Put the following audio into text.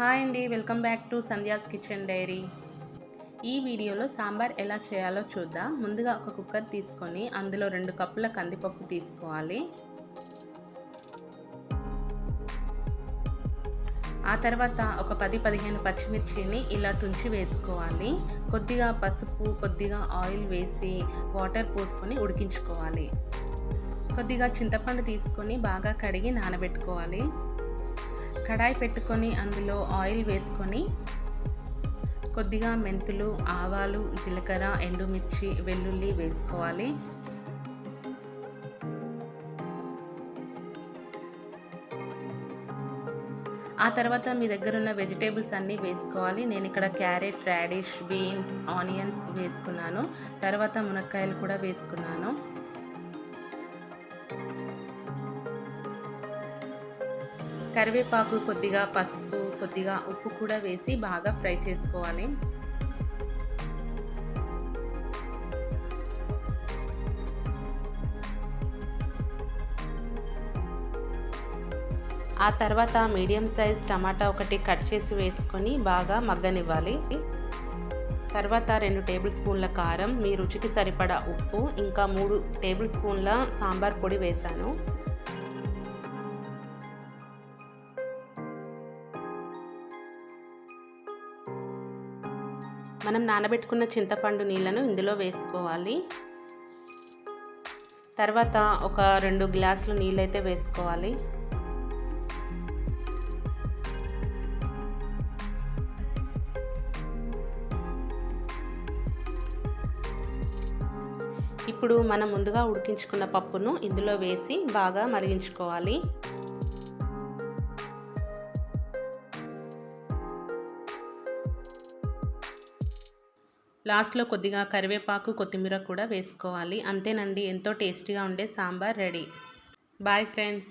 Hi అండి, welcome back to Sandhya's kitchen dairy. ఈ వీడియోలో సాంబార్ ఎలా చేయాలో చూద్దాం. ముందుగా ఒక కుక్కర్ తీసుకొని అందులో 2 కప్పుల కందిపప్పు తీసుకోవాలి. ఆ తర్వాత ఒక 10-15 పచ్చిమిర్చిని ఇలా తుంచి వేసుకోవాలి. కొద్దిగా పసుపు, కొద్దిగా ఆయిల్ వేసి వాటర్ పోసుకొని ఉడికించుకోవాలి. కొద్దిగా చింతపండు తీసుకొని బాగా కడిగి నానబెట్టుకోవాలి. కడాయి పెట్టుకొని అందులో ఆయిల్ వేసుకొని కొద్దిగా మెంతులు, ఆవాలు, జీలకర్ర, ఎండుమిర్చి, వెల్లుల్లి వేసుకోవాలి. ఆ తర్వాత మీ దగ్గర ఉన్న వెజిటేబుల్స్ అన్నీ వేసుకోవాలి. నేను ఇక్కడ క్యారెట్, రాడిష్, బీన్స్, ఆనియన్స్ వేసుకున్నాను. తర్వాత మునక్కాయలు కూడా వేసుకున్నాను. కరివేపాకు, కొద్దిగా పసుపు, కొద్దిగా ఉప్పు కూడా వేసి బాగా ఫ్రై చేసుకోవాలి. ఆ తర్వాత మీడియం సైజ్ టమాటా ఒకటి కట్ చేసి వేసుకొని బాగా మగ్గనివ్వాలి. తర్వాత 2 టేబుల్ స్పూన్ల కారం, మీ రుచికి సరిపడా ఉప్పు, ఇంకా 3 టేబుల్ స్పూన్ల సాంబార్ పొడి వేశాను. మనం నానబెట్టుకున్న చింతపండు నీళ్ళను ఇందులో వేసుకోవాలి. తర్వాత ఒక 2 గ్లాసులు నీళ్ళైతే వేసుకోవాలి. ఇప్పుడు మనం ముందుగా ఉడికించుకున్న పప్పును ఇందులో వేసి బాగా మరిగించుకోవాలి. లాస్ట్లో కొద్దిగా కరివేపాకు, కొత్తిమీర కూడా వేసుకోవాలి. అంతేనండి, ఎంతో టేస్టీగా ఉండే సాంబార్ రెడీ. Bye friends.